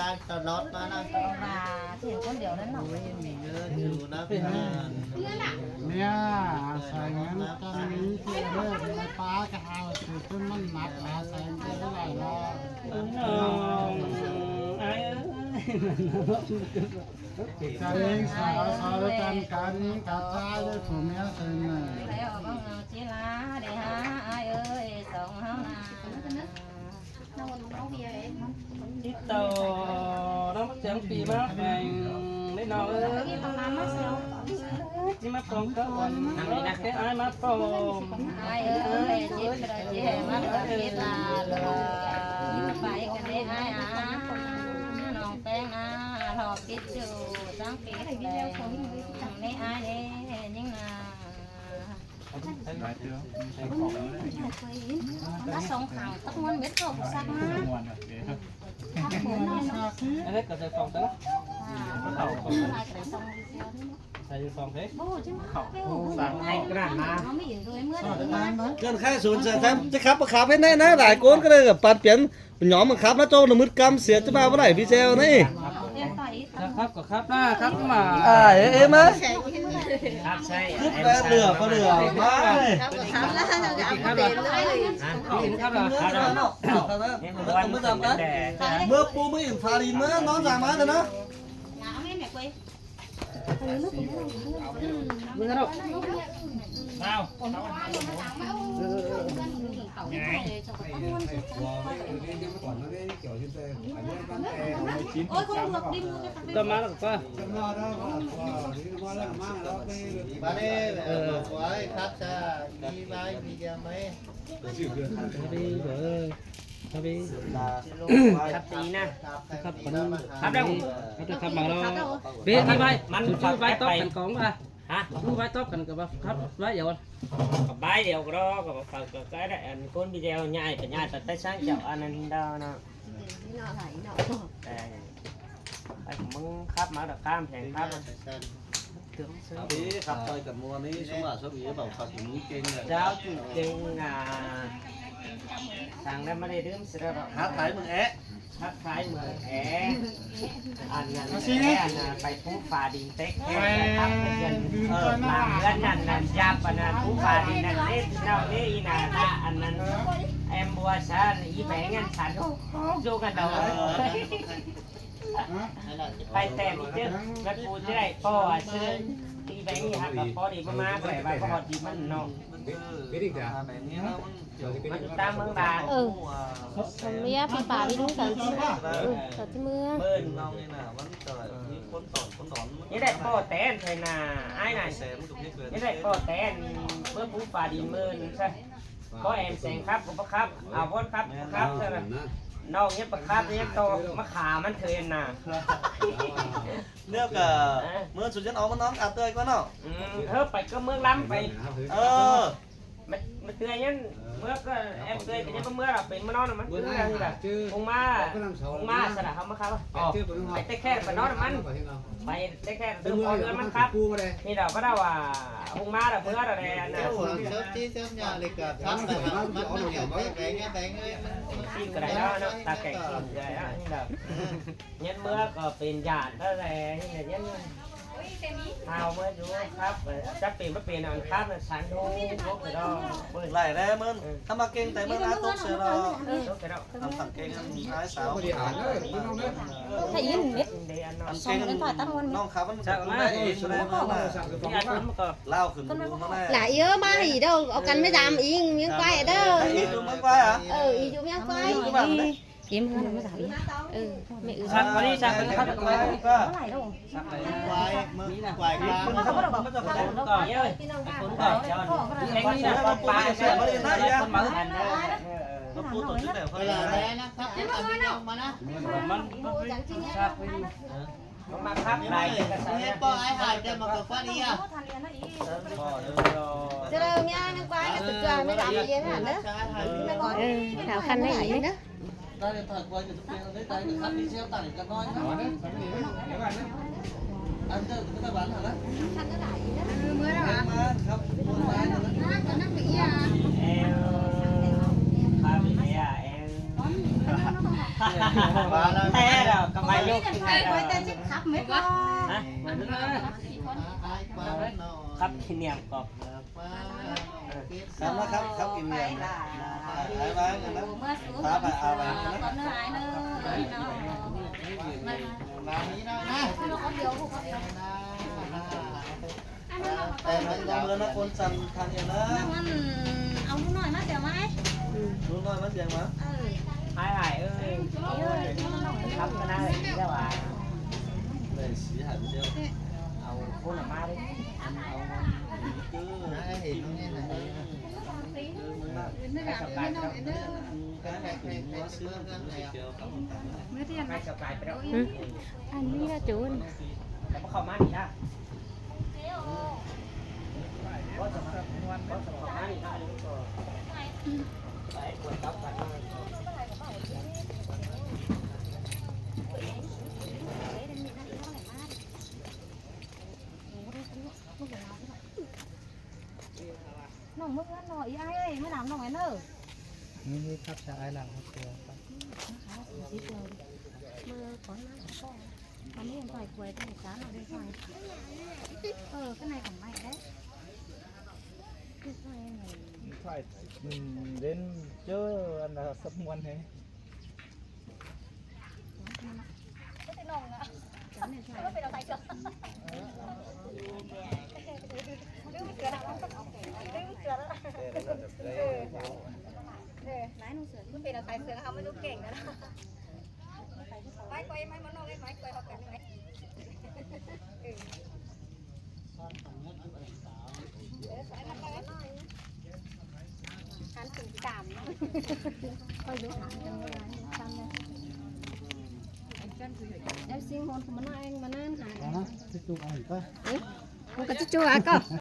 การตลอดมานะ มาเห็นคนเดียวนั่นหรอ มีเงินอยู่นะพี่ เนี่ยใส่เงินกันนี้ที่เลิกในป้าก็เอาคือต้นมันหนักหาใส่เงินเท่าไหร่ละจะเลี้ยงสาวสาวกันการนี้การชายด้วยผมเนี่ยใส่เงิน แล้วก็เงาจีลาเดี๋ยวหาไอ้เอ้ยสองเฮานา ít tàu nó mất chẳng bị mất này lấy nào ơi chỉ mất còn có còn cái ai mất còn ไอ้เอ้ยจีบเลยจีมันก็จีลาเลยไปกันได้ไอ้น้องแป้งหลอกคิดอยู่สังเกตแดงนี่ไอ้ยิ่งนาถ้าสองขังต้องมันเม็ดก็บุษักนะ anh hết cả tài phòng đó tài phòng thế เกินค่าศูนย์จะขับมาขับให้แน่นะหลายคนก็เลยกับปัดเปลี่ยนเป็นหยอมมาขับนะโจนมืดกำเสียจะมาเมื่อไหร่พี่เจลนี่ khắp có khắp đó khắp mà เอ๊ะมั้ย khắp say ขึ้นแบบเหลือก็เหลือมา khắp rồi khắp rồi khắp rồi เมื่อปูไม่อิ่มฟารีเมื่อน้องจากมาเถอะนะ sao โอ้ยคนเลือกดิม có má được qua มาเด้ไว้ครับจะมีไว้มีเยอะไหม đi vợ khắp đi ครับตีนะ khắp còn khắp đâu khắp bằng đâu biết đi bay chú bay tóc cần cống à hả chú bay tóc cần khắp bay giờ กับใบเดียวก็รอกับฝากกับcái đại anh con video nhai phải nhai tại sáng chậu anh anh đâu nè anh muốn khắp má được cam thì khắp พี่ขับต่อยกับมัวนี่สมบัติสมบีบอกขับถึงเก่งเลย giáo chủ trinh là sáng nay mới đi đứng sẽ ra หาขายมึงแอะ hát phái mời é anh là phải phú phà đi tết khắp cái dân làm lên anh giáp anh phú phà đi anh lấy đâu lấy là anh em mua sa ý bé ngăn sản vô cái đầu ไปแต่มีเจ้าแล้วกูจะได้พ่อซื้อตีแบงค์หักกับพ่อดีมากเลยว่าพ่อดีมันนองมันตามเมืองบา เมียพี่ป่าพี่ลุงกันตัดที่มือ เบิ้ล น้องนี่น่ะวันเกิดมีคนตอน นี่ได้พ่อแตนเลยนะไอ้น่ะ แสนมันถูกไม่เกิน นี่ได้พ่อแตนเพื่อผู้ฝ่าดีมื่นใช่พ่อแอมแสงครับผมครับเอาวนครับครับใช่ไหมน้องเนี้ยประคับเนี้ยโตมะขามันเคยน่ะ เนี่ยกับเมื่อสุดยันออกมาน้องอาเตยก็เนาะ เฮ้ยไปก็เมืองล้ำไป มันเตือนยันเมื่อก็แอมเตือนแต่ยังเมื่อเราเป็นมานอนมันเมื่อไรนี่แหละองมาสระเขามาครับไปเตะแค่ไปนอนมันไปเตะแค่เดินพอเดินมันครับนี่เราก็ได้ว่าองมาเราเมื่อเราเนี่ยนะ เซิร์ฟที่เซิร์ฟยาเลยกับทับแต่มันเกี่ยวกับแบงค์แบงค์เลย กินกระไรแล้วนะตาแก่กินเลยอ่ะนี่เรายันเมื่อก็เป็นหยาดเท่าไรนี่แหละยันเอาเมื่อดูครับจะเปลี่ยนไม่เปลี่ยนอันครับสันทูพวกเรา ไหลได้เมื่อถ้ามาเก่งแต่เมื่อน้าตุ๊กเสือเรา พวกเรา ทำสังเกตมีท้ายสาว ถ้ายินเม็ด เดียนนอน ทำเก่งน้องขามันจะได้เองเลยเมื่อน่ะ นี่อันนั้นก็ เล่าขึ้นดูมาแน่ lại ớ ba gì đâu ở cần mới làm ý miếng quay ở đâu อีดูมันว่าอ่ะ ý chú miếng quay kiếm hơn nó mới giảm đi mẹ sạc vào đi sạc vào đi khắp được rồi ควายมือควายกลาง ก่อนเอ้ยคนก่อนจอนแข่งนี่นะปลาเสือมาเลยนะคนมาอันนั้น เราพูดต่อชื่อแต่ เวลาแล้นะครับตอนนี้มานะ มันสากไป มาครับไหลกระแส เฮ็ดป้อไอ้หายจะมากับฟ้าดีอ่ะ chứ đâu nha miếng quay là tự trời mới làm gì hả đó thảo khăn này gì đó ได้เลยถักไว้จะเป็นได้ใจครับมีเชี่ยวต่างกันน้อยครับอันเดอร์ก็ได้หวานเหรอ khăn nó lại gì đó มาครับมา cho nó bị à เอลพาไปเนี่ยเอล มาแล้ว แท้เราก็ไม่ยก ไปไว้แต่จะขับไม่ก็ ฮะ มาดูนะ ครับขี้เหนียวกอบ ครับนะครับครับกินเมียนหายบ้างกันนะ เมื่อสูง ครับเอาไป ตอนเนื้อหายเนื้อน้องมา มานี้นะนะ เดียวพวกเดียว แต่มันยำแล้วนะคนสั่นทานเองนะ มันเอาหน่อยมาเดี๋ยวไหม รู้น้อยมันเสียงมั้ย หายเอ้ยครับก็น่าเลยได้ว่า เลยสีหันเดียว เอาคนมาดิ เห็นตรงนี้นะ ให้สบายไปแล้ว ไม่สบายไปแล้ว อันนี้นะจูน แล้วก็เข้ามานี่นะก็จะมาก็จะมานี่นะไปปวดตับกัน น้องมึงนั่นหน่อยไอ้เอ้ยไม่หนำน้องไอ้เนอ นี่ครับชายหลังตัว มือขอหน้าขอตอนนี้ยังปล่อยกล้วยที่จ้าเราได้ไฟข้างในของไม่ได้คือไฟไง phải đến chơi là sắp muôn thế จ้าเนี่ยใช่ ร้ายหนูเสือมันเป็นอะไรเสือเขาไม่รู้เก่งนะไม้กล้วยไม้มันนอกไม้กล้วยเขาเป็นไงหันถึงสามก็ยกหันจังเลยทำเลยแล้วซิงฮอนเขามานั่งมานั่งหา đó tiếp tục ảnh coi มันก็จะจั่วก็